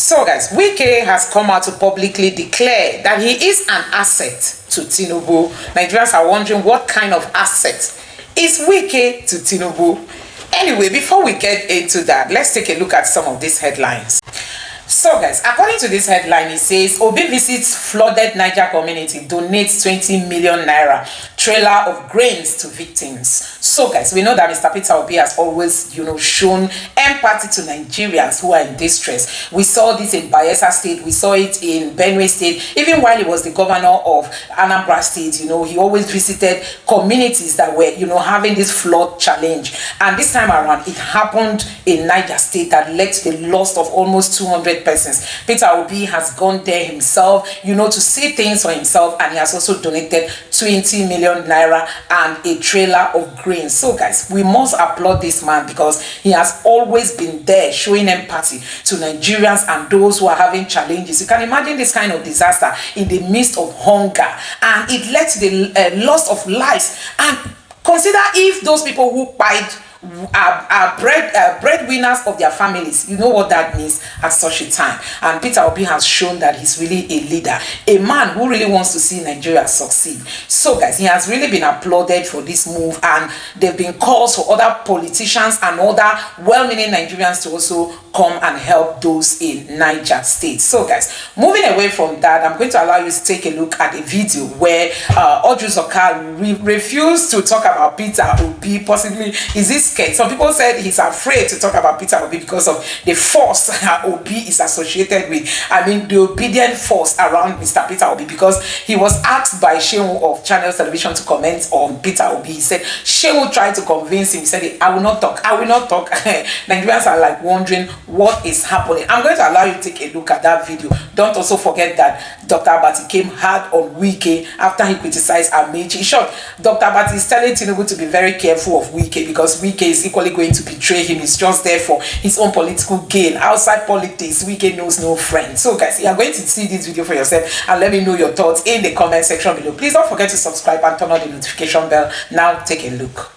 So guys, Wike has come out to publicly declare that he is an asset to Tinubu. Nigerians are wondering what kind of asset is Wike to Tinubu. Anyway, before we get into that, let's take a look at some of these headlines. So guys, according to this headline, it says Obi visits flooded Niger community, donates 20 million naira, trailer of grains to victims. So guys, we know that Mr. Peter Obi has always, shown empathy to Nigerians who are in distress. We saw this in Bayelsa State, we saw it in Benue State, even while he was the governor of Anambra State. He always visited communities that were, having this flood challenge. And this time around, it happened in Niger State that led to the loss of almost 200 persons. Peter Obi has gone there himself, to see things for himself, and he has also donated 20 million naira and a trailer of grain. So guys, we must applaud this man because he has always been there showing empathy to Nigerians and those who are having challenges. You can imagine this kind of disaster in the midst of hunger, and it led to the loss of lives. And consider if those people who are breadwinners of their families. You know what that means at such a time. And Peter Obi has shown that he's really a leader, a man who really wants to see Nigeria succeed. So guys, he has really been applauded for this move, and there have been calls for other politicians and other well-meaning Nigerians to also come and help those in Niger State. So guys, moving away from that, I'm going to allow you to take a look at a video where Orji Kalu refused to talk about Peter Obi. Possibly, is this scared? Some people said he's afraid to talk about Peter Obi because of the force Obi is associated with. I mean, the obedient force around Mr. Peter Obi, because he was asked by Shehu of Channels Television to comment on Peter Obi. He said Shehu tried to convince him. He said, I will not talk. I will not talk. Nigerians are like wondering what is happening. I'm going to allow you to take a look at that video. Don't also forget that Dr. Abati came hard on Wike after he criticized Amechi. In short, Dr. Abati is telling Tinubu to be very careful of Wike because Wike is equally going to betray him. He's just there for his own political gain. Outside politics, Wike knows no friend. So guys, you are going to see this video for yourself and let me know your thoughts in the comment section below. Please don't forget to subscribe and turn on the notification bell. Now take a look.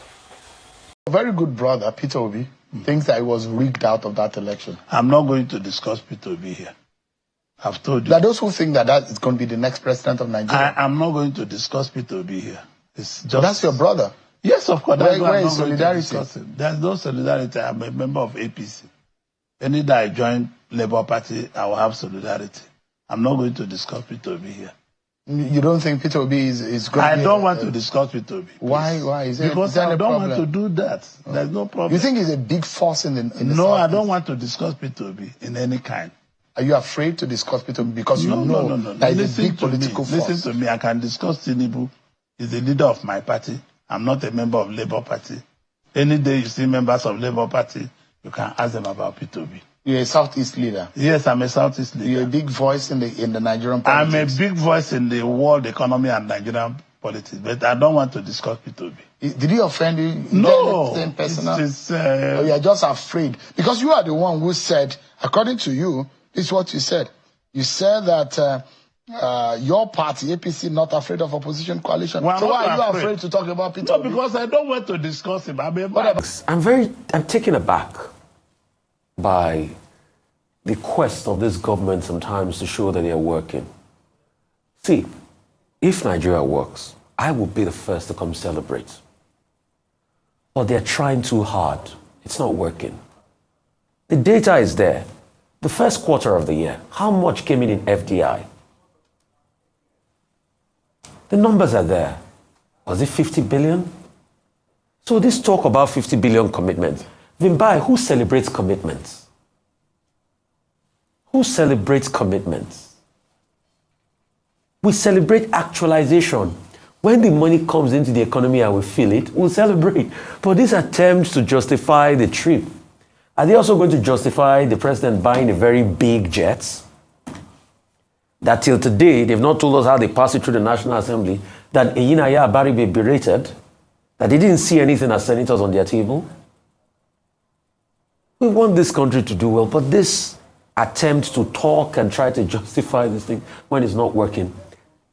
A very good brother, Peter Obi, thinks that he was rigged out of that election. I'm not going to discuss Peter Obi here. I've told you. There are those who think that is going to be the next president of Nigeria. I'm not going to discuss Peter Obi here. It's just... So that's your brother? Yes, of course. Where is solidarity? There's no solidarity. I'm a member of APC. Any day I join Labour Party, I will have solidarity. I'm not going to discuss Peter Obi here. You don't think Peter Obi is going to be... I don't want to discuss Peter Obi. Why? Because I don't want to do that. There's no problem. You think he's a big force in the No, Southeast? I don't want to discuss Peter Obi in any kind. Are you afraid to discuss Peter Obi because you know that he's a big political force? Listen to me. I can discuss Tinubu. He's the leader of my party. I'm not a member of Labour Party. Any day you see members of Labour Party, you can ask them about Peter Obi. You're a Southeast leader. Yes, I'm a Southeast leader. You're a big voice in the Nigerian politics. I'm a big voice in the world economy and Nigerian politics, but I don't want to discuss Peter Obi. Did he offend you? No. Or you're just afraid? Because you are the one who said, according to you, this is what you said. You said that your party, APC, not afraid of opposition coalition. Well, so why are you afraid to talk about Peter Obi? No, because I don't want to discuss him. I'm taken aback by the quest of this government sometimes to show that they are working. See, if Nigeria works, I will be the first to come celebrate. But they're trying too hard. It's not working. The data is there. The first quarter of the year, how much came in FDI? The numbers are there. Was it 50 billion? So this talk about 50 billion commitment, Vimbai, who celebrates commitments? Who celebrates commitments? We celebrate actualization. When the money comes into the economy and we feel it, we'll celebrate. But these attempts to justify the trip, are they also going to justify the president buying a very big jet? That till today, they've not told us how they passed it through the National Assembly, that Eyinaya Abari be berated, that they didn't see anything as senators on their table. We want this country to do well, but this attempt to talk and try to justify this thing when it's not working,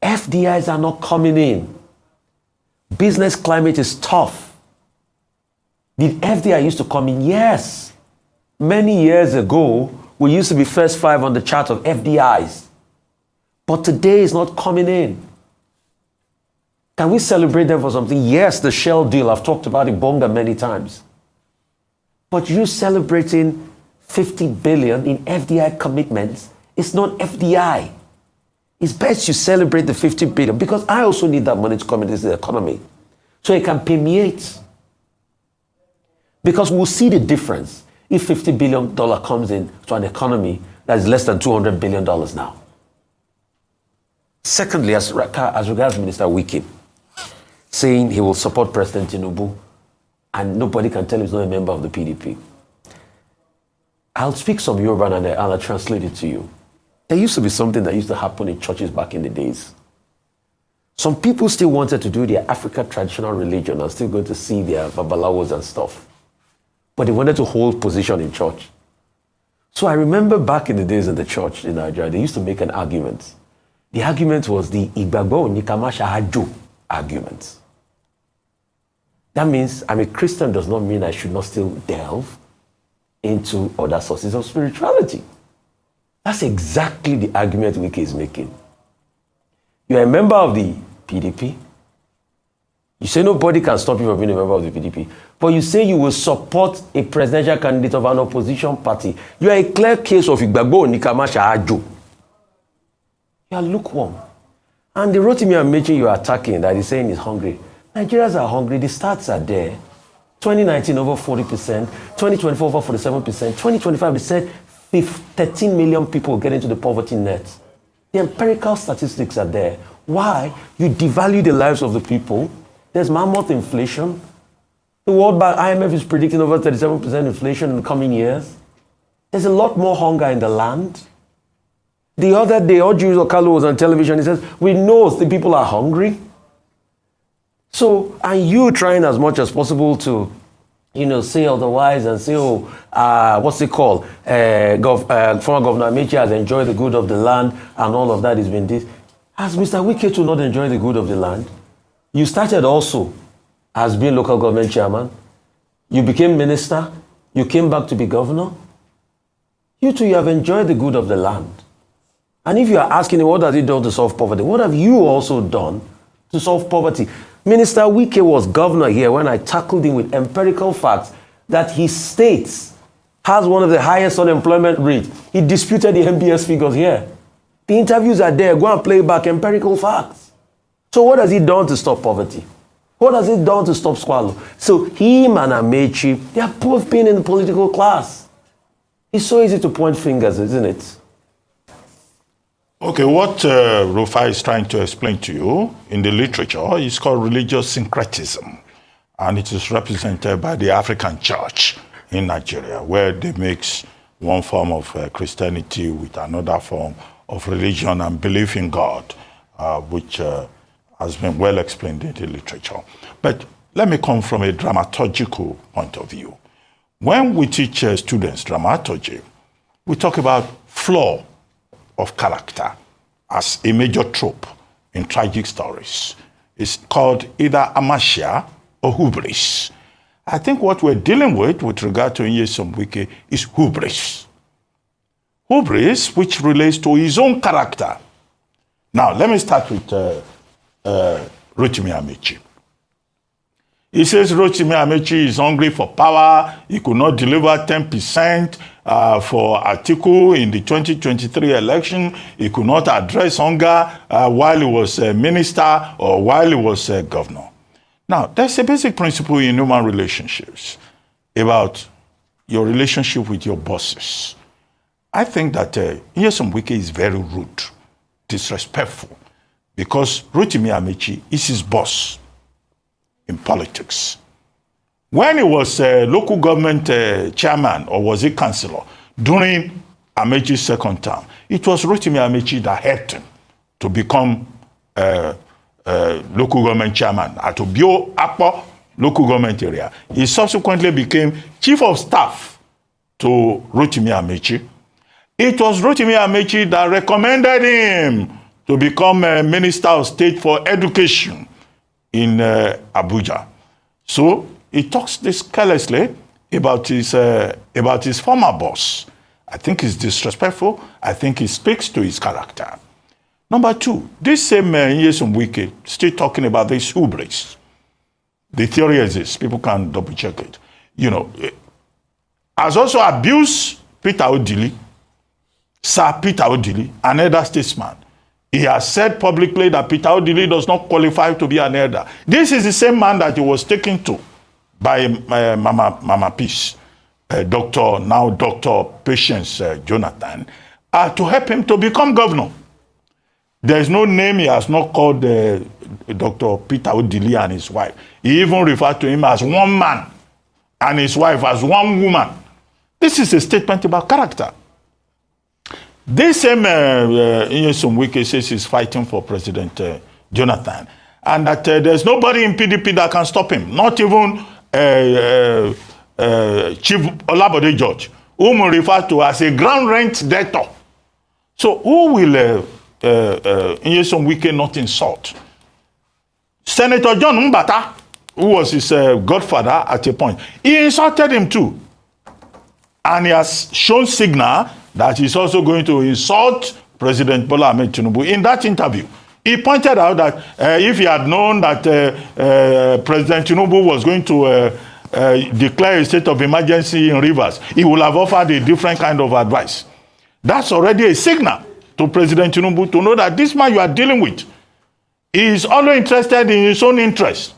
FDIs are not coming in. Business climate is tough. Did FDI used to come in? Yes. Many years ago, we used to be first 5 on the chart of FDIs. But today is not coming in. Can we celebrate them for something? Yes, the Shell deal, I've talked about it, Bonga, many times. But you celebrating 50 billion in FDI commitments, it's not FDI. It's best you celebrate the 50 billion because I also need that money to come into the economy so it can permeate. Because we'll see the difference if $50 billion comes in to an economy that is less than $200 billion now. Secondly, as regards Minister Wike, saying he will support President Tinubu and nobody can tell he's not a member of the PDP. I'll speak some Yoruba and I'll translate it to you. There used to be something that used to happen in churches back in the days. Some people still wanted to do their African traditional religion and still going to see their babalawos and stuff. But they wanted to hold position in church. So I remember back in the days in the church in Niger, they used to make an argument. The argument was the Igbagbo Nikamasha Hajo argument. That means I'm a Christian does not mean I should not still delve into other sources of spirituality. That's exactly the argument Wike is making. You're a member of the PDP. You say nobody can stop you from being a member of the PDP. But you say you will support a presidential candidate of an opposition party. You are a clear case of Igbagbo Nikamasha Hajo. You are lukewarm. And the Rotimi Amechi you are attacking that is saying is hungry. Nigerians are hungry. The stats are there. 2019 over 40%. 2024 over 47%. 2025 they said 13 million people get into the poverty net. The empirical statistics are there. Why? You devalue the lives of the people. There's mammoth inflation. The World Bank, IMF is predicting over 37% inflation in the coming years. There's a lot more hunger in the land. The other day, Orji Kalu was on television. He says, we know the people are hungry. So, and you trying as much as possible to, say otherwise and say, what's it called? Former Governor Amechi has enjoyed the good of the land and all of that has been this. Has Mr. Wike to not enjoy the good of the land? You started also as being local government chairman. You became minister. You came back to be governor. You too, you have enjoyed the good of the land. And if you are asking him, what has he done to solve poverty? What have you also done to solve poverty? Minister Wike was governor here when I tackled him with empirical facts that his state has one of the highest unemployment rates. He disputed the MBS figures here. The interviews are there. Go and play back empirical facts. So what has he done to stop poverty? What has he done to stop squalor? So him and Amechi, they have both been in the political class. It's so easy to point fingers, isn't it? Okay, what Rufai is trying to explain to you in the literature is called religious syncretism. And it is represented by the African church in Nigeria, where they mix one form of Christianity with another form of religion and belief in God, which has been well explained in the literature. But let me come from a dramaturgical point of view. When we teach students dramaturgy, we talk about flaw of character as a major trope in tragic stories. It's called either amasia or hubris. I think what we're dealing with regard to Nyesom Wike is hubris. Hubris, which relates to his own character. Now, let me start with Rotimi Amechi. He says Rotimi Amechi is hungry for power. He could not deliver 10% for Atiku in the 2023 election. He could not address hunger while he was a minister or while he was a governor. Now, there's a basic principle in human relationships about your relationship with your bosses. I think that Nyesom Wike is very rude, disrespectful, because Rotimi Amechi is his boss in politics. When he was local government chairman, or was he councillor, during Amechi's second term, it was Rotimi Amechi that helped him to become local government chairman at Obio Akpo local government area. He subsequently became chief of staff to Rotimi Amechi. It was Rotimi Amechi that recommended him to become Minister of State for Education in Abuja. So he talks this carelessly about his former boss. I think it's disrespectful. I think it speaks to his character. Number two, this same Nyesom Wike still talking about this hubris. The theory is this, people can double check it. Has also abused Peter Odili, Sir Peter Odili, an elder statesman. He has said publicly that Peter Odili does not qualify to be an elder. This is the same man that he was taken to by Mama Peace, Dr. Patience Jonathan, to help him to become governor. There is no name he has not called Dr. Peter Odili and his wife. He even referred to him as one man and his wife as one woman. This is a statement about character. This same Nyesom Wike says he's fighting for President Jonathan, and that there's nobody in PDP that can stop him, not even Chief Olabode George, whom we refer to as a ground rent debtor. So who will Nyesom Wike not insult? Senator John Mbata, who was his godfather at a point, he insulted him too. And he has shown signal that he's also going to insult President Bola Ahmed Tinubu. In that interview, he pointed out that if he had known that President Tinubu was going to declare a state of emergency in Rivers, he would have offered a different kind of advice. That's already a signal to President Tinubu to know that this man you are dealing with is only interested in his own interest,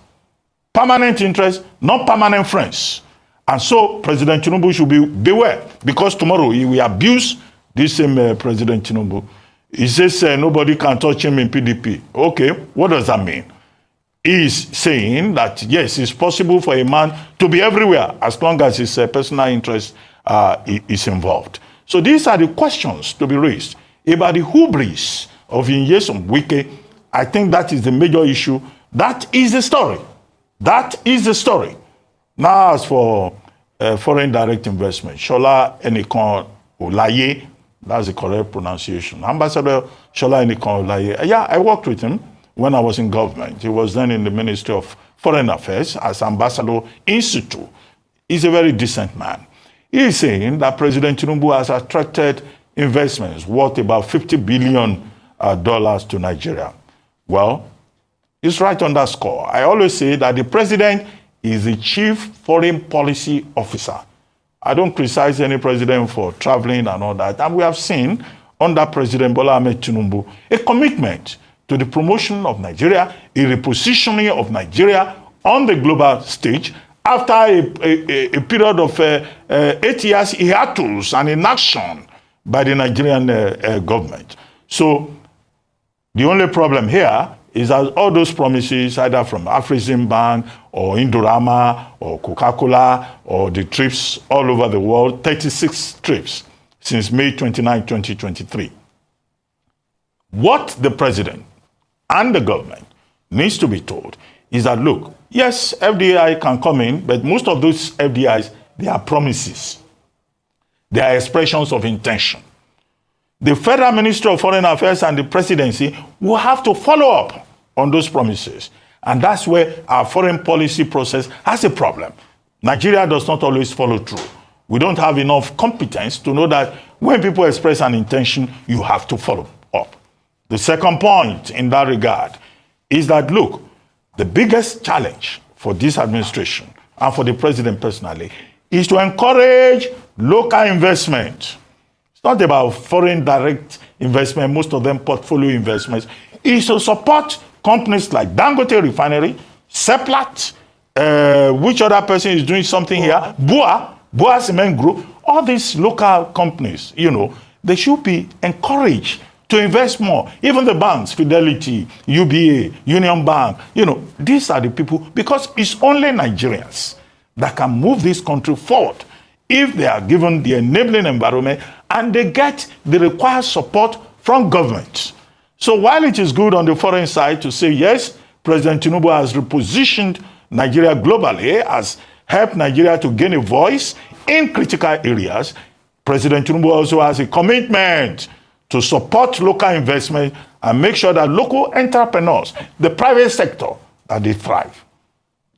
permanent interest, not permanent friends. And so President Tinubu should beware, because tomorrow he will abuse this same President Tinubu. He says nobody can touch him in PDP. Okay, what does that mean? He's saying that, yes, it's possible for a man to be everywhere as long as his personal interest is involved. So these are the questions to be raised about the hubris of Nyesom Wike. I think that is the major issue. That is the story. That is the story. Now, as for foreign direct investment, Shola Enikan Olaye, that's the correct pronunciation. Ambassador Shola Enikan Olaye. Yeah, I worked with him when I was in government. He was then in the Ministry of Foreign Affairs as Ambassador in situ. He's a very decent man. He is saying that President Tinubu has attracted investments worth about $50 billion to Nigeria. Well, he's right on that score. I always say that the president is the chief foreign policy officer. I don't criticize any president for traveling and all that. And we have seen under President Bola Ahmed Tinubu a commitment to the promotion of Nigeria, a repositioning of Nigeria on the global stage. After a period of 8 years hiatus and inaction by the Nigerian government. So the only problem here is that all those promises, either from Afrexim Bank or Indorama or Coca-Cola or the trips all over the world, 36 trips since May 29, 2023. What the president and the government needs to be told is that, look, yes, FDI can come in, but most of those FDIs, they are promises. They are expressions of intention. The Federal Ministry of Foreign Affairs and the presidency will have to follow up on those promises. And that's where our foreign policy process has a problem. Nigeria does not always follow through. We don't have enough competence to know that when people express an intention, you have to follow up. The second point in that regard is that, look, the biggest challenge for this administration and for the president personally is to encourage local investment. It's not about foreign direct investment, most of them portfolio investments. It's to support companies like Dangote Refinery, Seplat, which other person is doing something here, Boa Cement Group, all these local companies, they should be encouraged to invest more. Even the banks, Fidelity, UBA, Union Bank, these are the people, because it's only Nigerians that can move this country forward if they are given the enabling environment and they get the required support from government. So while it is good on the foreign side to say, yes, President Tinubu has repositioned Nigeria globally, has helped Nigeria to gain a voice in critical areas, President Tinubu also has a commitment to support local investment and make sure that local entrepreneurs, the private sector, that they thrive.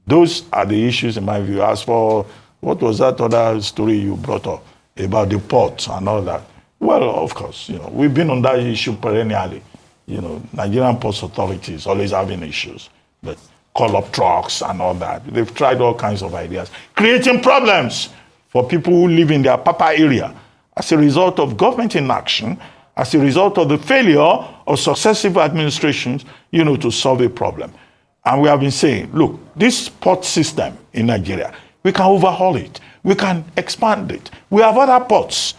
Those are the issues in my view. As for what was that other story you brought up about the ports and all that. Well, of course, we've been on that issue perennially. Nigerian Ports Authority is always having issues, but call up trucks and all that. They've tried all kinds of ideas, creating problems for people who live in their Papa area as a result of government inaction, as a result of the failure of successive administrations, to solve a problem. And we have been saying, look, this port system in Nigeria, we can overhaul it. We can expand it. We have other ports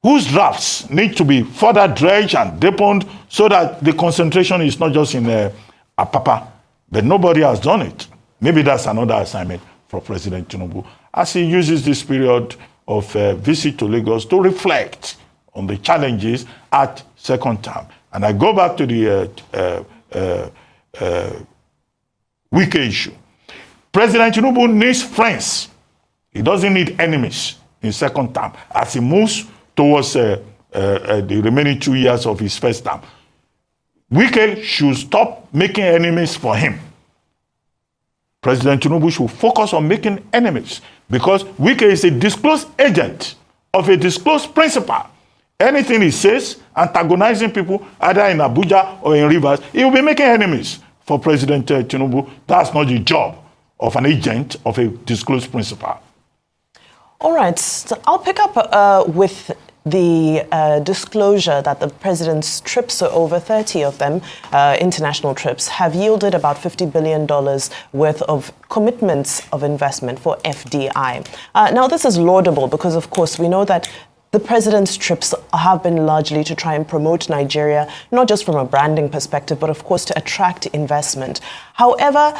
whose drafts need to be further dredged and deepened so that the concentration is not just in Apapa. But nobody has done it. Maybe that's another assignment for President Tinubu, as he uses this period of visit to Lagos to reflect on the challenges at second term. And I go back to the Wike issue. President Tinubu needs friends. He doesn't need enemies in second term as he moves towards the remaining 2 years of his first term. Wike should stop making enemies for him. President Tinubu should focus on making enemies because Wike is a disclosed agent of a disclosed principal. Anything he says, antagonizing people either in Abuja or in Rivers, he will be making enemies for President Tinubu. That's not the job of an agent of a disclosed principal. All right, so I'll pick up with the disclosure that the president's trips, so over 30 of them, international trips, have yielded about $50 billion worth of commitments of investment for FDI. Now, this is laudable because, of course, we know that the president's trips have been largely to try and promote Nigeria, not just from a branding perspective, but, of course, to attract investment. However,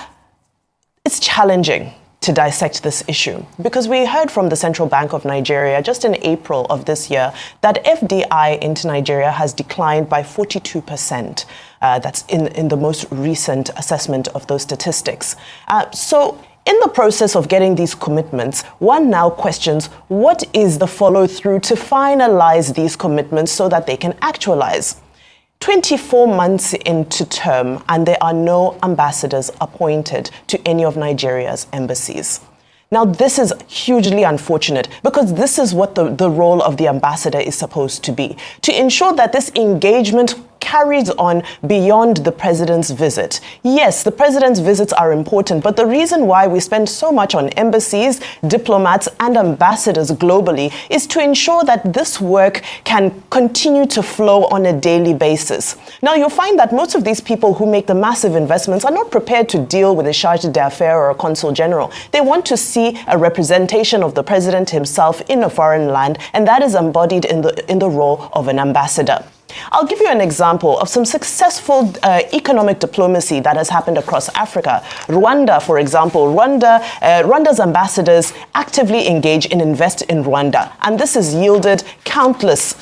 it's challenging to dissect this issue because we heard from the Central Bank of Nigeria just in April of this year that FDI into Nigeria has declined by 42%. That's in the most recent assessment of those statistics. So in the process of getting these commitments, one now questions what is the follow-through to finalize these commitments so that they can actualize. 24 months into term, and there are no ambassadors appointed to any of Nigeria's embassies. Now, this is hugely unfortunate because this is what the role of the ambassador is supposed to be, to ensure that this engagement carries on beyond the president's visit. Yes, the president's visits are important, but the reason why we spend so much on embassies, diplomats, and ambassadors globally is to ensure that this work can continue to flow on a daily basis. Now, you'll find that most of these people who make the massive investments are not prepared to deal with a charge d'affaires or a consul general. They want to see a representation of the president himself in a foreign land, and that is embodied in the role of an ambassador. I'll give you an example of some successful economic diplomacy that has happened across Africa. Rwanda, for example, Rwanda's ambassadors actively engage and invest in Rwanda. And this has yielded countless,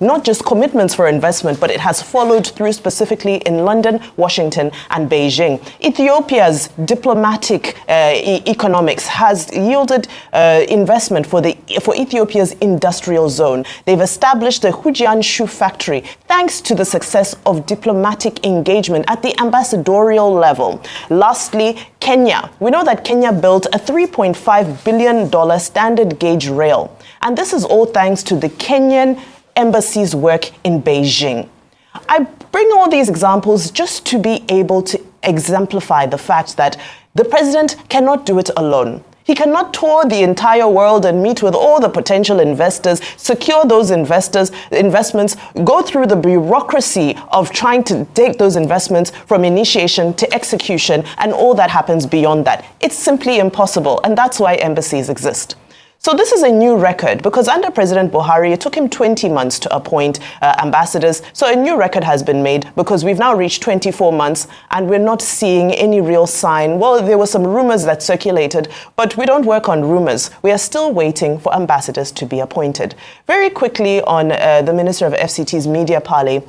not just commitments for investment, but it has followed through specifically in London, Washington, and Beijing. Ethiopia's diplomatic economics has yielded investment for Ethiopia's industrial zone. They've established the Hujian shoe factory thanks to the success of diplomatic engagement at the ambassadorial level. Lastly, Kenya. We know that Kenya built a $3.5 billion standard gauge rail, and this is all thanks to the Kenyan embassy's work in Beijing. I bring all these examples just to be able to exemplify the fact that the president cannot do it alone. He cannot tour the entire world and meet with all the potential investors, secure those investments, go through the bureaucracy of trying to take those investments from initiation to execution and all that happens beyond that. It's simply impossible, and that's why embassies exist. So this is a new record because under President Buhari, it took him 20 months to appoint ambassadors. So a new record has been made because we've now reached 24 months and we're not seeing any real sign. Well, there were some rumors that circulated, but we don't work on rumors. We are still waiting for ambassadors to be appointed. Very quickly on the Minister of FCT's media parley,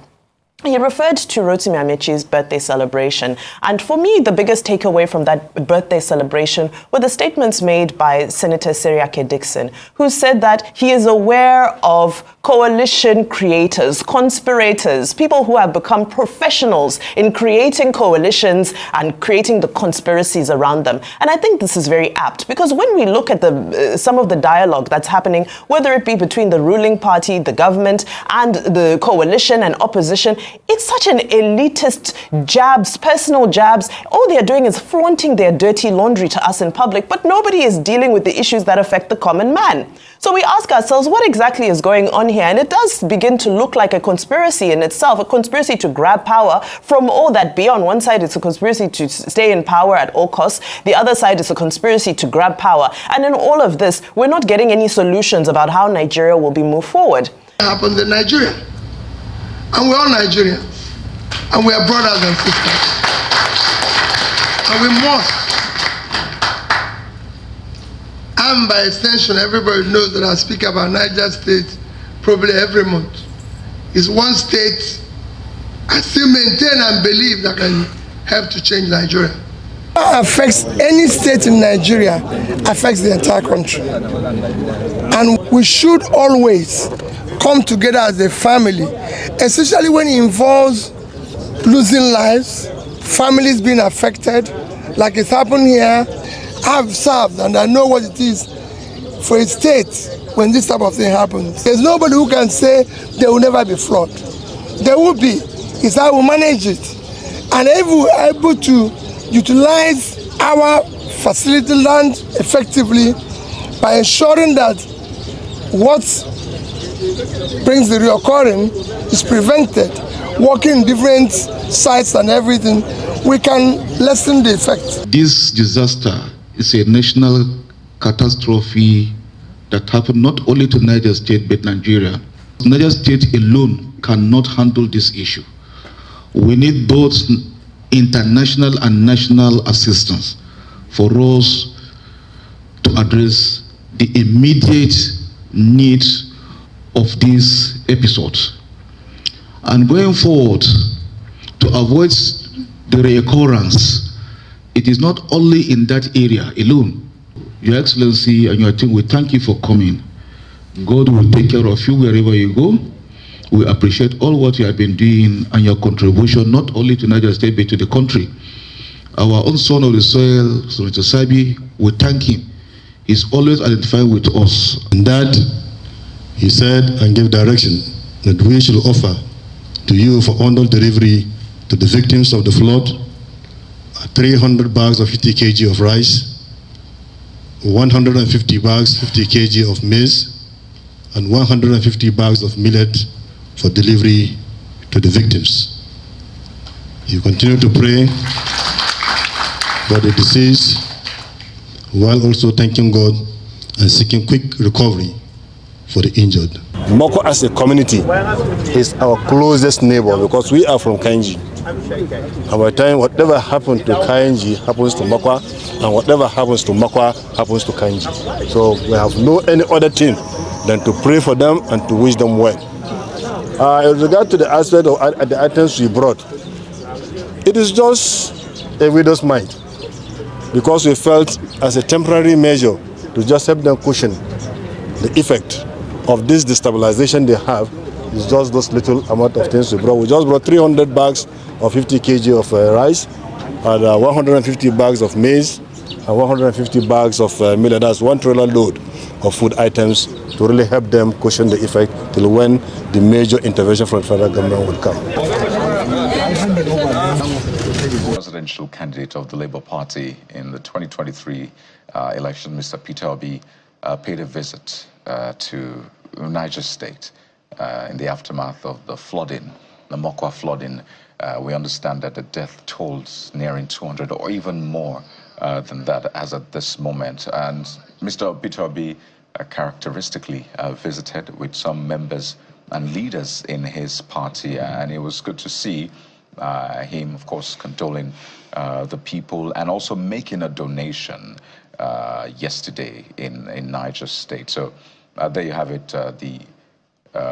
He referred to Rotimi Amechi's birthday celebration. And for me, the biggest takeaway from that birthday celebration were the statements made by Senator Seriake Dixon, who said that he is aware of coalition creators, conspirators, people who have become professionals in creating coalitions and creating the conspiracies around them. And I think this is very apt, because when we look at some of the dialogue that's happening, whether it be between the ruling party, the government, and the coalition and opposition, it's such an elitist jabs, personal jabs. All they're doing is flaunting their dirty laundry to us in public, but nobody is dealing with the issues that affect the common man. So we ask ourselves, what exactly is going on here? And it does begin to look like a conspiracy in itself, a conspiracy to grab power from all that be. On one side, it's a conspiracy to stay in power at all costs. The other side is a conspiracy to grab power. And in all of this, we're not getting any solutions about how Nigeria will be moved forward. It happens in Nigeria. And we're all Nigerians. And we are brothers and sisters. And we must. And by extension, everybody knows that I speak about Niger State probably every month. It's one state I still maintain and believe that can help to change Nigeria. What affects any state in Nigeria affects the entire country. And we should always come together as a family, especially when it involves losing lives, families being affected, like it's happened here. I've served and I know what it is for a state when this type of thing happens. There's nobody who can say there will never be flood. There will be. It's how we manage it. And if we're able to utilize our facility land effectively by ensuring that what brings the reoccurring is prevented, working in different sites and everything, we can lessen the effect. This disaster is a national catastrophe that happened not only to Niger State but Nigeria. Niger State alone cannot handle this issue. We need both international and national assistance for us to address the immediate needs of this episode. And going forward, to avoid the reoccurrence, it is not only in that area alone. Your Excellency and your team, we thank you for coming. God will take care of you wherever you go. We appreciate all what you have been doing and your contribution, not only to Niger State, but to the country. Our own son of the soil, Senator Sabi, we thank him. He's always identified with us. And that, he said and gave direction that we should offer to you for honorable delivery to the victims of the flood 300 bags of 50 kg of rice, 150 bags 50 kg of maize, and 150 bags of millet for delivery to the victims. You continue to pray for the deceased while also thanking God and seeking quick recovery for the injured. Moko as a community is our closest neighbor because we are from Kainji. And by the time whatever happened to Kainji happens to Mokwa, and whatever happens to Mokwa happens to Kainji. So we have no any other thing than to pray for them and to wish them well. In regard to the aspect of the items we brought, it is just a widow's mind because we felt as a temporary measure to just help them cushion the effect of this destabilization they have. It's just those little amount of things we brought. We just brought 300 bags of 50 kg of rice, and 150 bags of maize, and 150 bags of millet. That's 1 trailer load of food items to really help them cushion the effect till when the major intervention from the federal government will come. Presidential candidate of the Labour Party in the 2023 election, Mr. Peter Obi, paid a visit to Niger State in the aftermath of the flooding, the Mokwa flooding. We understand that the death tolls nearing 200 or even more than that as at this moment. And Mr. Peter Obi characteristically visited with some members and leaders in his party, and it was good to see him, of course, condoling the people and also making a donation yesterday in Niger State. So there you have it, the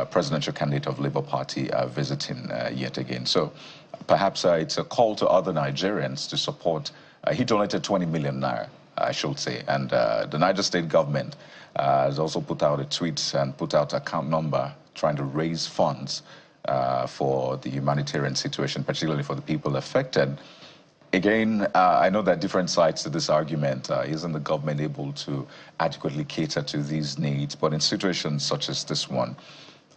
presidential candidate of Labour Party visiting yet again. So perhaps it's a call to other Nigerians to support. He donated 20 million naira, I should say, and the Niger state government has also put out a tweet and put out account number trying to raise funds for the humanitarian situation, particularly for the people affected. Again, I know there are different sides to this argument. Isn't the government able to adequately cater to these needs? But in situations such as this one,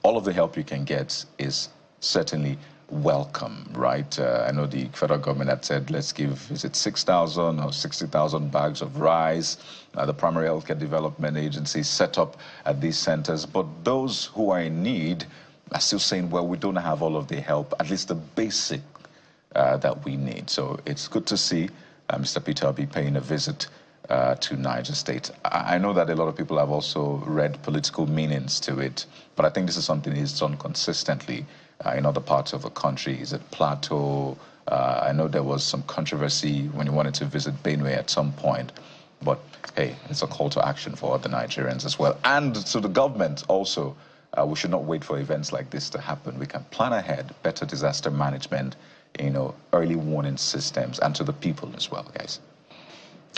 all of the help you can get is certainly welcome, right? I know the federal government had said, let's give, is it 6,000 or 60,000 bags of rice? The primary healthcare development agency set up at these centers. But those who are in need are still saying, well, we don't have all of the help, at least the basic that we need. So it's good to see Mr. Peter Obi paying a visit to Niger State. I know that a lot of people have also read political meanings to it, but I think this is something he's done consistently in other parts of the country. Is it Plateau? I know there was some controversy when he wanted to visit Benue at some point, but hey, it's a call to action for other Nigerians as well. And to the government also, we should not wait for events like this to happen. We can plan ahead, better disaster management, early warning systems, and to the people as well, guys.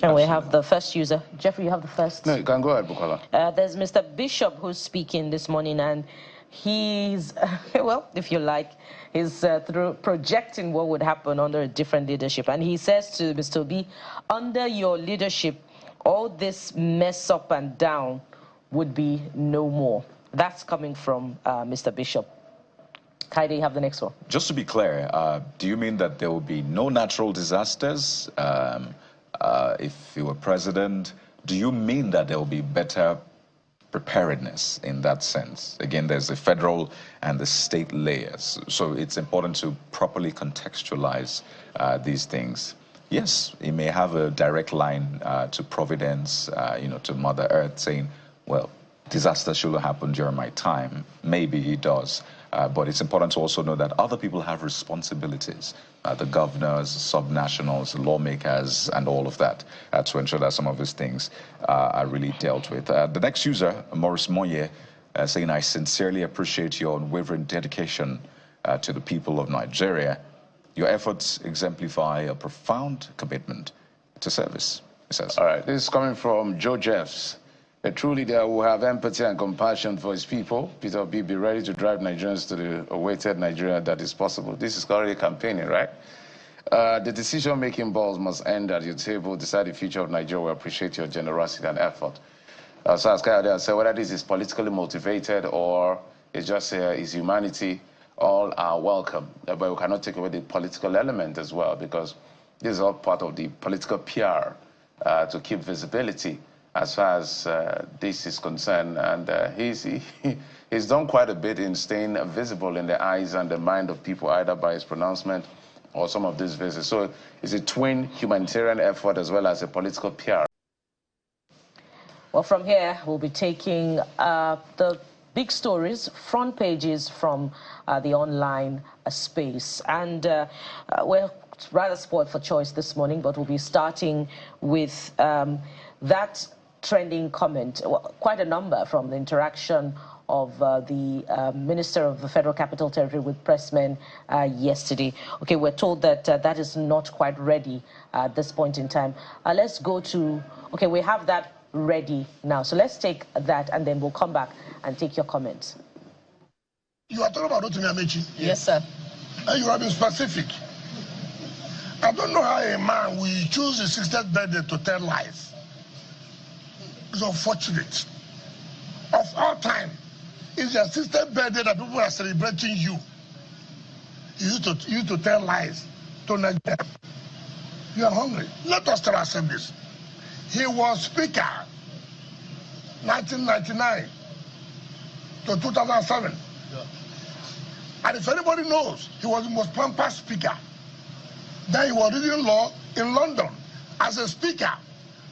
And we have the first user. Jeffrey, you have the first. No, you can go ahead, Bukola. There's Mr. Bishop who's speaking this morning, and he's, well, if you like, he's through projecting what would happen under a different leadership. And he says to Mr. Obi, under your leadership, all this mess up and down would be no more. That's coming from Mr. Bishop. Kaide, you have the next one. Just to be clear, do you mean that there will be no natural disasters if you were president? Do you mean that there will be better preparedness in that sense? Again, there's the federal and the state layers. So it's important to properly contextualize these things. Yes, it may have a direct line to Providence, to Mother Earth, saying, well, disaster shouldn't happen during my time. Maybe it does. But it's important to also know that other people have responsibilities, the governors, subnationals, lawmakers, and all of that, to ensure that some of these things are really dealt with. The next user, Maurice Moye, saying, I sincerely appreciate your unwavering dedication to the people of Nigeria. Your efforts exemplify a profound commitment to service, he says. All right, this is coming from Joe Jeffs. A true leader who have empathy and compassion for his people. Peter Obi, be ready to drive Nigerians to the awaited Nigeria that is possible. This is currently campaigning, right? The decision-making balls must end at your table. Decide the future of Nigeria. We appreciate your generosity and effort. So as Kayode said, whether this is politically motivated or it's just his humanity, all are welcome. But we cannot take away the political element as well, because this is all part of the political PR to keep visibility as far as this is concerned. And he's done quite a bit in staying visible in the eyes and the mind of people, either by his pronouncement or some of these visits. So it's a twin humanitarian effort as well as a political PR. Well, from here, we'll be taking the big stories, front pages from the online space. And we're rather spoiled for choice this morning, but we'll be starting with that trending comment, well, quite a number from the interaction of the Minister of the Federal Capital Territory with pressmen yesterday. Okay, we're told that that is not quite ready at this point in time. Let's go to, okay, we have that ready now. So let's take that and then we'll come back and take your comments. You are talking about Rotimi Amechi? Yes, sir. And you have been specific. I don't know how a man will choose his 60th birthday to tell lies. It's unfortunate. Of all time, it's your 60th birthday that people are celebrating you. You used to tell lies to Nigeria. You are hungry. Let us tell ourselves this. He was Speaker 1999 to 2007. Yeah. And if anybody knows, he was the most pampered Speaker. Then he was reading law in London as a Speaker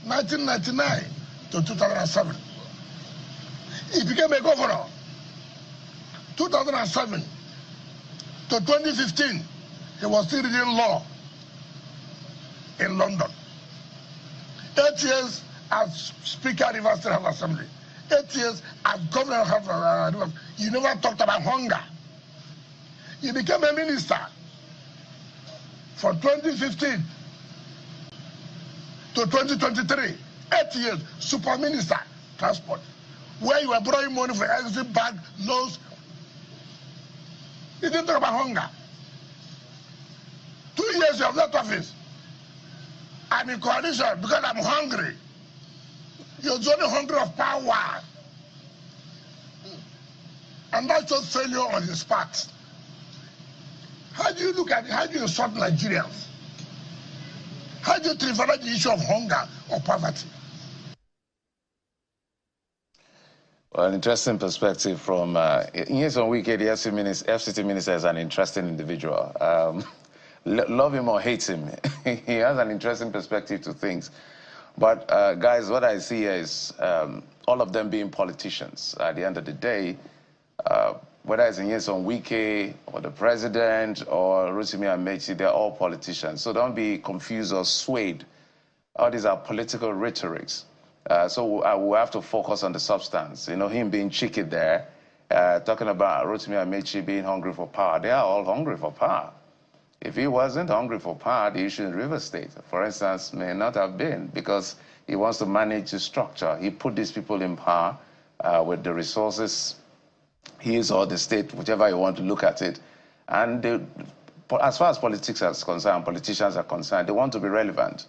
1999 to 2007. He became a governor 2007 to 2015. He was still reading law in London. 8 years as Speaker of Rivers State House Assembly. 8 years as Governor of You never talked about hunger. You became a minister from 2015 to 2023. 8 years, super minister, transport, where you were borrowing money for exit bank loans. You didn't talk about hunger. 2 years you have left office. I'm in coalition because I'm hungry. You're only hungry of power. And that shows failure on his part. How do you look at it? How do you insult Nigerians? How do you trivialize the issue of hunger or poverty? Well, an interesting perspective from Nyesom Wike, the FCT minister, is an interesting individual. Love him or hate him, he has an interesting perspective to things. But guys, what I see here is all of them being politicians. At the end of the day, whether it's Nyesom Wike or the president or Rotimi Amechi, they're all politicians. So don't be confused or swayed. All these are political rhetorics. So we'll have to focus on the substance. You know, him being cheeky there, talking about Rotimi Amechi being hungry for power. They are all hungry for power. If he wasn't hungry for power, the issue in River State, for instance, may not have been, because he wants to manage the structure. He put these people in power with the resources, his or the state, whichever you want to look at it. And as far as politics is concerned, politicians are concerned, they want to be relevant.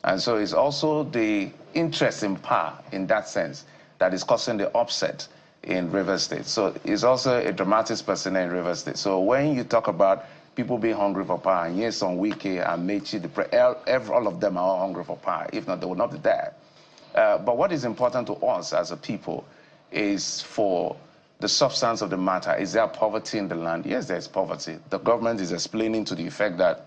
And so it's also the interest in power in that sense that is causing the upset in River State. So he's also a dramatist person in River State. So when you talk about people being hungry for power, and Nyesom Wike, Amechi, all of them are all hungry for power. If not, they would not be there. But what is important to us as a people is for the substance of the matter. Is there poverty in the land? Yes, there's poverty. The government is explaining to the effect that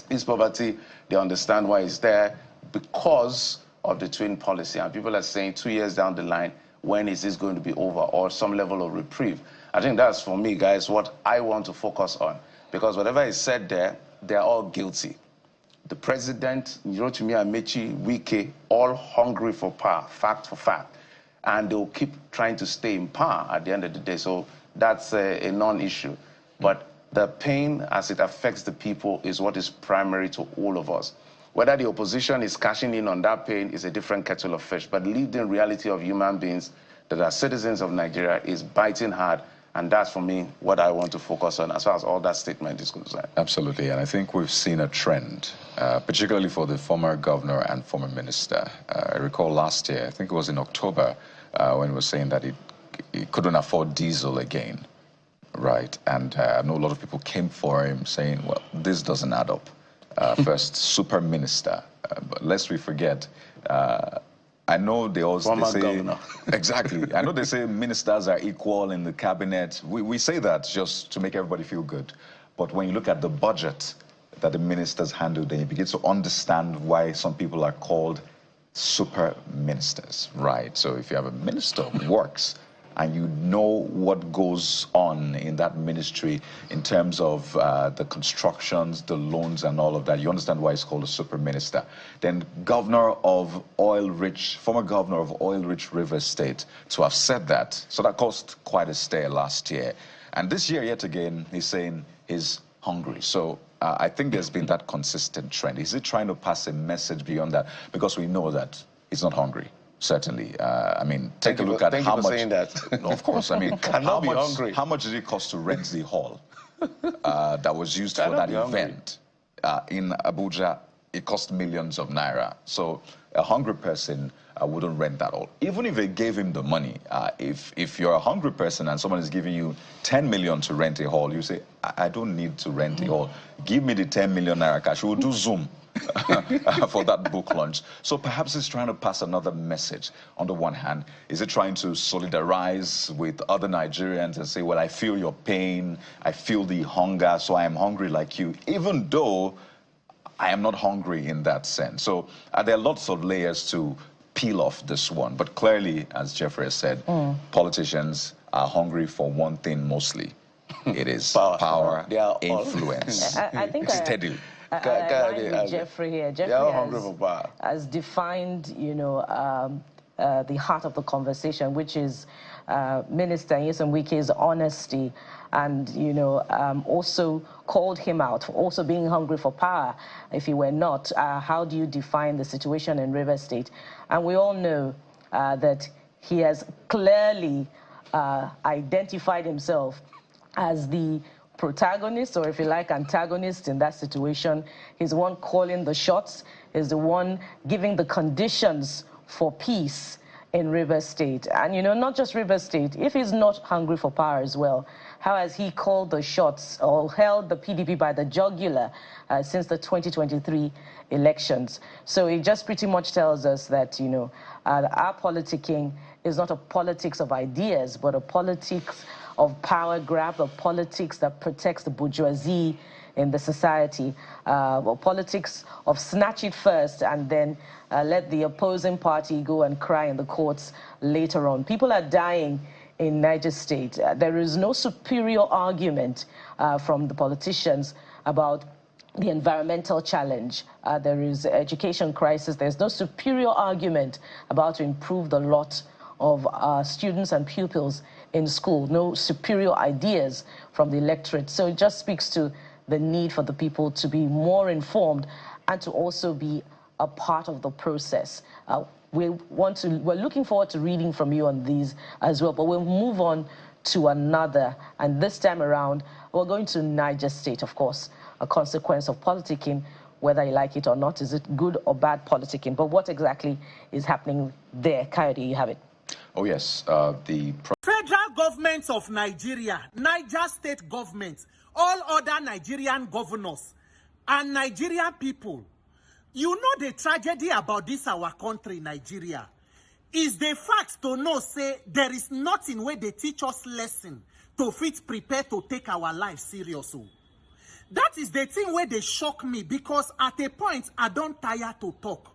this poverty, they understand why it's there because of the twin policy. And people are saying 2 years down the line, when is this going to be over, or some level of reprieve? I think that's, for me, guys, what I want to focus on. Because whatever is said there, they're all guilty. The president, Rotimi Amechi, Wike, all hungry for power, fact for fact. And they'll keep trying to stay in power at the end of the day. So that's a non-issue. But the pain as it affects the people is what is primary to all of us. Whether the opposition is cashing in on that pain is a different kettle of fish. But the lived-in reality of human beings that are citizens of Nigeria is biting hard. And that's, for me, what I want to focus on as far as all that statement is concerned. Absolutely. And I think we've seen a trend, particularly for the former governor and former minister. I recall last year, I think it was in October, when he was saying that he couldn't afford diesel again. Right. And I know a lot of people came for him saying, well, this doesn't add up. First, super minister. But lest we forget, I know they also say governor. Exactly. I know they say ministers are equal in the cabinet. We say that just to make everybody feel good. But when you look at the budget that the ministers handle, then you begin to understand why some people are called super ministers, right? So if you have a minister who works and you know what goes on in that ministry in terms of the constructions, the loans and all of that, you understand why it's called a super minister. Then former governor of oil-rich River State, to have said that, so that caused quite a stir last year. And this year, yet again, he's saying he's hungry. So I think there's been that consistent trend. Is he trying to pass a message beyond that? Because we know that he's not hungry. Certainly. I mean, take a look at how much... Thank you for saying that. No, of course. I mean, how much did it cost to rent the hall that was used for that event in Abuja? It cost millions of naira. So a hungry person wouldn't rent that hall. Even if they gave him the money, if you're a hungry person and someone is giving you 10 million to rent a hall, you say, I don't need to rent a hall. Give me the 10 million naira cash. We'll do Zoom. For that book launch. So perhaps it's trying to pass another message. On the one hand, is it trying to solidarize with other Nigerians and say, well, I feel your pain, I feel the hunger, so I am hungry like you, even though I am not hungry in that sense. So there are lots of layers to peel off this one. But clearly, as Jeffrey has said, politicians are hungry for one thing mostly. It is power influence. I think steadily. I Jeffrey here. Jeffrey has defined, you know, the heart of the conversation, which is Minister Nyesom Wike's honesty, and also called him out for also being hungry for power. If he were not, how do you define the situation in River State? And we all know that he has clearly identified himself as the protagonist, or if you like, antagonist in that situation. He's the one calling the shots. He's the one giving the conditions for peace in River State. And, not just River State, if he's not hungry for power as well, how has he called the shots or held the PDP by the jugular since the 2023 elections? So it just pretty much tells us that, our politicking is not a politics of ideas, but a politics of power grab, a politics that protects the bourgeoisie in the society, a politics of snatch it first and then let the opposing party go and cry in the courts later on. People are dying in Niger State. There is no superior argument from the politicians about the environmental challenge. There is education crisis. There's no superior argument about to improve the lot of students and pupils in school. No superior ideas from the electorate. So it just speaks to the need for the people to be more informed and to also be a part of the process. We're looking forward to reading from you on these as well, but we'll move on to another. And this time around, we're going to Niger State, of course, a consequence of politicking, whether you like it or not. Is it good or bad politicking? But what exactly is happening there? Coyote, you have it. Oh, yes. The federal government of Nigeria, Niger State government, all other Nigerian governors, and Nigerian people, the tragedy about this, our country, Nigeria, is the fact to know, say, there is nothing where they teach us lesson to fit prepare to take our life seriously. That is the thing where they shock me, because at a point, I don't tire to talk.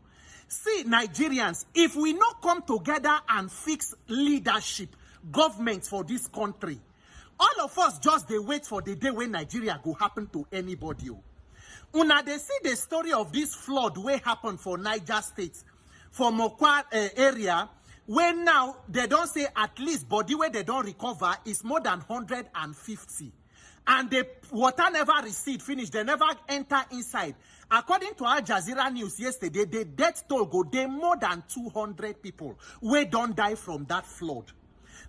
See, Nigerians, if we not come together and fix leadership, government for this country, all of us just they wait for the day when Nigeria go happen to anybody. Una they see the story of this flood where happened for Niger State, for Mokwa area, where now they don't say at least body where they don't recover is more than 150. And the water never recede, finish, they never enter inside. According to Al Jazeera News yesterday, the death toll go there more than 200 people where don't die from that flood.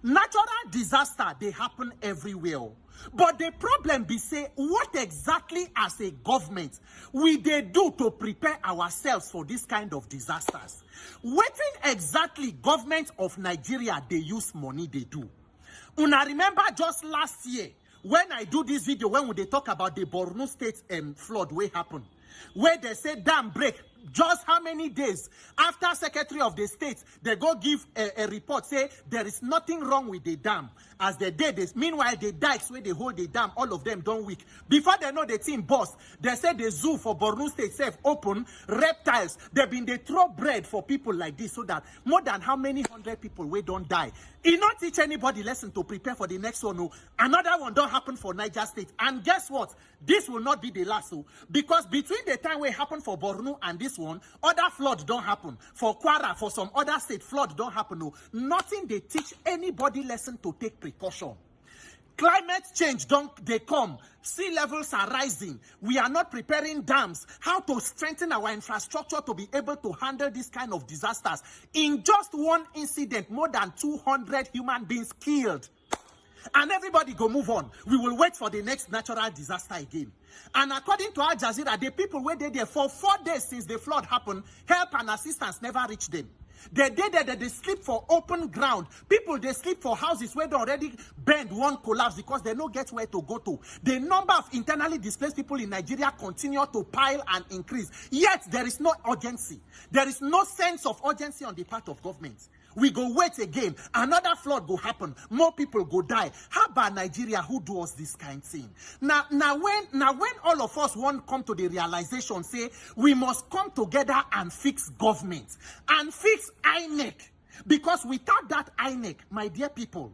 Natural disaster, they happen everywhere. But the problem be say, what exactly as a government we they do to prepare ourselves for this kind of disasters? What exactly government of Nigeria they use money they do? Una remember just last year, when I do this video, when they talk about the Borno State flood where happened, where they say dam break, just how many days after Secretary of the State, they go give a report, say there is nothing wrong with the dam. As they did this, meanwhile the dikes where they hold the dam, all of them don't weak. Before they know the team boss, they said the zoo for Borno State safe open, reptiles, they throw bread for people like this, so that more than how many 100 people we don't die. It not teach anybody lesson to prepare for the next one. No. Another one don't happen for Niger State. And guess what? This will not be the last. So, because between the time where it happened for Borno and this one, other flood don't happen. For Kwara, for some other state, flood don't happen. No. Nothing they teach anybody lesson to take precaution. Climate change they come. Sea levels are rising. We are not preparing dams. How to strengthen our infrastructure to be able to handle this kind of disasters. In just one incident, more than 200 human beings killed. And everybody go move on. We will wait for the next natural disaster again. And according to Al Jazeera, the people were there for 4 days since the flood happened, help and assistance never reached them. They did that, they sleep for open ground. People, they sleep for houses where they already bend, one collapse because they don't get where to go to. The number of internally displaced people in Nigeria continue to pile and increase. Yet, there is no urgency. There is no sense of urgency on the part of government. We go wait again. Another flood go happen. More people go die. How about Nigeria who do us this kind of thing? Now when all of us want come to the realization, say we must come together and fix government and fix INEC. Because without that INEC, my dear people,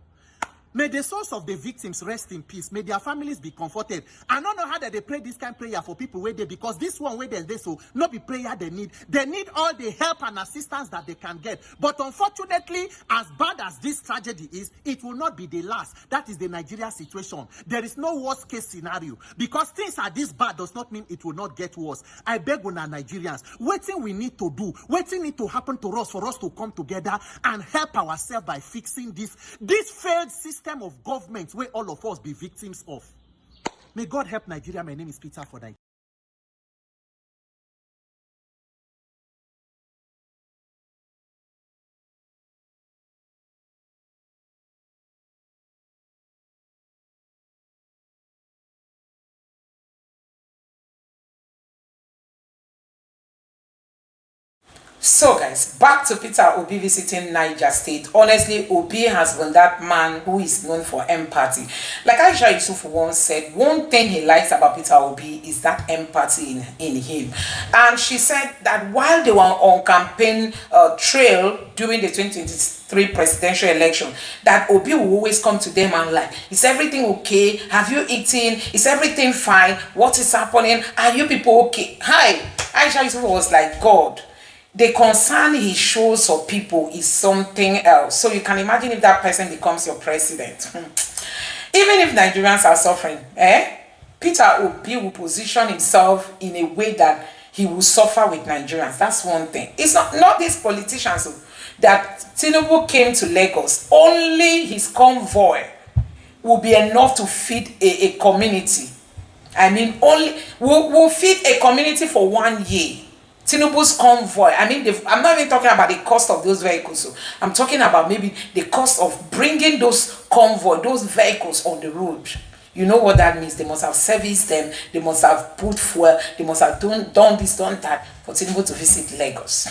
May the souls of the victims rest in peace. May their families be comforted. I don't know how that they pray this kind of prayer for people where they, because this one where they so not be prayer they need. They need all the help and assistance that they can get. But unfortunately, as bad as this tragedy is, it will not be the last. That is the Nigeria situation. There is no worst case scenario. Because things are this bad does not mean it will not get worse. I beg on our Nigerians, waiting we need to do, waiting need to happen to us for us to come together and help ourselves by fixing this failed system of government where all of us be victims of. May God help Nigeria. My name is Peter for Nigeria. So guys, back to Peter Obi visiting Niger State. Honestly, Obi has been that man who is known for empathy. Like Aisha Yusuf once said, one thing he likes about Peter Obi is that empathy in him. And she said that while they were on campaign trail during the 2023 presidential election, that Obi will always come to them and like, is everything okay? Have you eaten? Is everything fine? What is happening? Are you people okay? Hi. Aisha Yusuf was like, God, the concern he shows for people is something else. So you can imagine if that person becomes your president. Even if Nigerians are suffering, Peter Obi will position himself in a way that he will suffer with Nigerians. That's one thing. It's not these politicians that Tinubu came to Lagos. Only his convoy will be enough to feed a community. I mean, only will feed a community for 1 year. Tinubu's convoy. I mean, I'm not even talking about the cost of those vehicles. So I'm talking about maybe the cost of bringing those convoy, those vehicles on the road. You know what that means? They must have serviced them. They must have put fuel. They must have done this, done that for Tinubu to visit Lagos.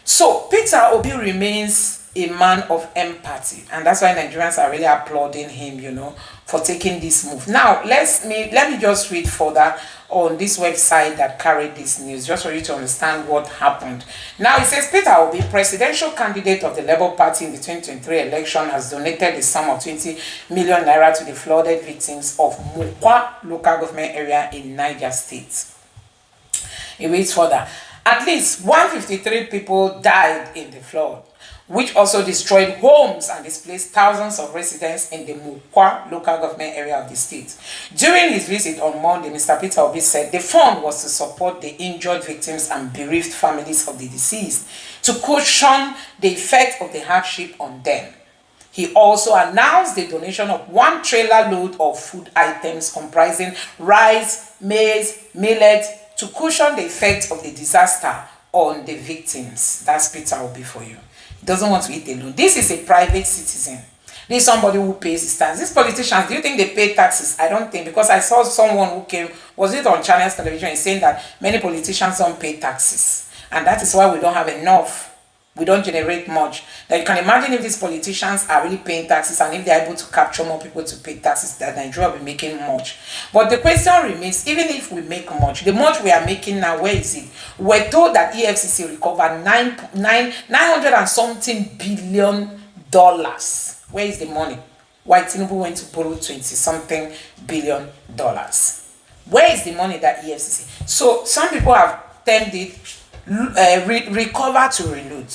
So Peter Obi remains a man of empathy, and that's why Nigerians are really applauding him, you know, for taking this move. Now, let me just read further on this website that carried this news, just for you to understand what happened. Now, it says Peter Obi, presidential candidate of the Labour Party in the 2023 election, has donated the sum of 20 million naira to the flooded victims of Mokwa local government area in Niger State. It reads further. At least 153 people died in the flood, which also destroyed homes and displaced thousands of residents in the Mokwa local government area of the state. During his visit on Monday, Mr. Peter Obi said the fund was to support the injured victims and bereaved families of the deceased, to cushion the effect of the hardship on them. He also announced the donation of 1 trailer load of food items comprising rice, maize, millet, to cushion the effect of the disaster on the victims. That's Peter Obi for you. He doesn't want to eat alone. This is a private citizen. This is somebody who pays his tax. These politicians, do you think they pay taxes? I don't think, because I saw someone who came, was it on Channels Television, saying that many politicians don't pay taxes. And that is why we don't have enough. We don't generate much. Now you can imagine if these politicians are really paying taxes, and if they're able to capture more people to pay taxes, that Nigeria will be making much. But the question remains, even if we make much, the much we are making now, where is it? We're told that EFCC recovered 900 and something billion dollars. Where is the money? Why Tinubu went to borrow 20-something billion dollars? Where is the money that EFCC? So some people have termed it recover to reload.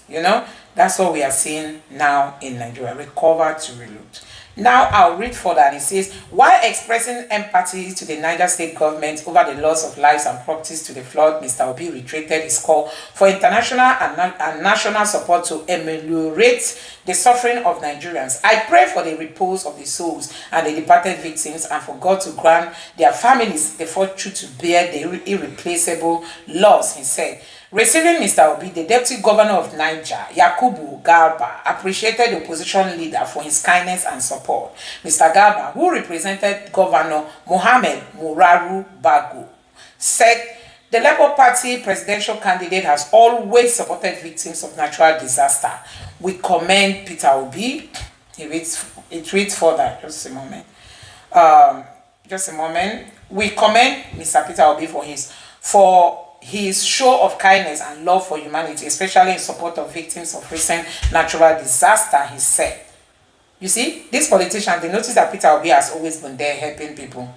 You know, that's what we are seeing now in Nigeria. Recover to reload. Now I'll read further, and it says, while expressing empathy to the Niger State government over the loss of lives and properties to the flood, Mr. Obi reiterated his call for international and national support to ameliorate the suffering of Nigerians. I pray for the repose of the souls and the departed victims, and for God to grant their families the fortune to bear the irreplaceable loss, he said. Receiving Mr. Obi, the Deputy Governor of Niger, Yakubu Garba, appreciated the opposition leader for his kindness and support. Mr. Garba, who represented Governor Mohamed Muraru Bago, said the Labour Party presidential candidate has always supported victims of natural disaster. We commend Peter Obi. It reads further. Just a moment. We commend Mr. Peter Obi for his show of kindness and love for humanity, especially in support of victims of recent natural disaster, he said. You see, these politicians, they notice that Peter Obi has always been there helping people.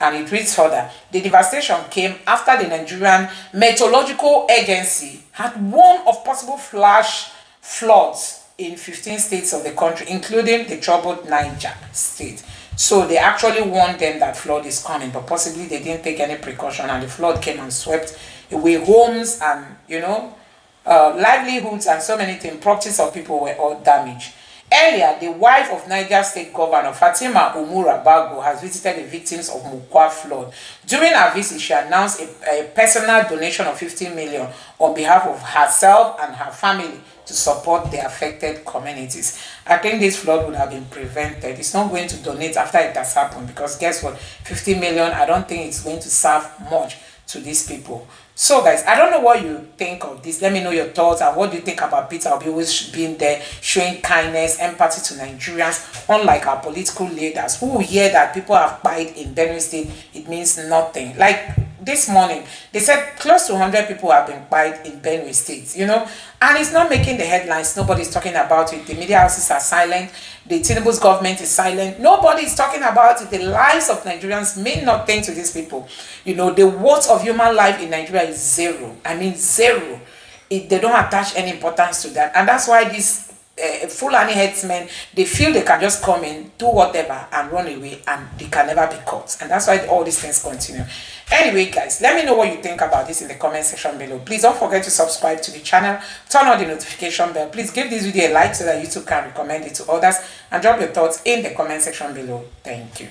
And it reads further. The devastation came after the Nigerian Meteorological Agency had warned of possible flash floods in 15 states of the country, including the troubled Niger state. So they actually warned them that flood is coming, but possibly they didn't take any precaution, and the flood came and swept away homes and, livelihoods and so many things. Properties of people were all damaged. Earlier, the wife of Niger State Governor Fatima Umura Bago has visited the victims of Mukwa flood. During her visit, she announced a personal donation of 50 million on behalf of herself and her family to support the affected communities. I think this flood would have been prevented. It's not going to donate after it has happened, because guess what? 50 million, I don't think it's going to serve much to these people. So guys, I don't know what you think of this. Let me know your thoughts, and what do you think about Peter Obi always being there, showing kindness, empathy to Nigerians, unlike our political leaders who hear that people have died in Benue State. It means nothing. Like this morning, they said close to 100 people have been died in Benue State, and it's not making the headlines. Nobody's talking about it. The media houses are silent. The Tinubu's government is silent. Nobody is talking about it. The lives of Nigerians mean nothing to these people. The worth of human life in Nigeria is zero. I mean zero. They don't attach any importance to that. And that's why these Fulani headsmen, they feel they can just come in, do whatever, and run away, and they can never be caught. And that's why all these things continue. Anyway, guys, let me know what you think about this in the comment section below. Please don't forget to subscribe to the channel, turn on the notification bell. Please give this video a like so that YouTube can recommend it to others, and drop your thoughts in the comment section below. Thank you.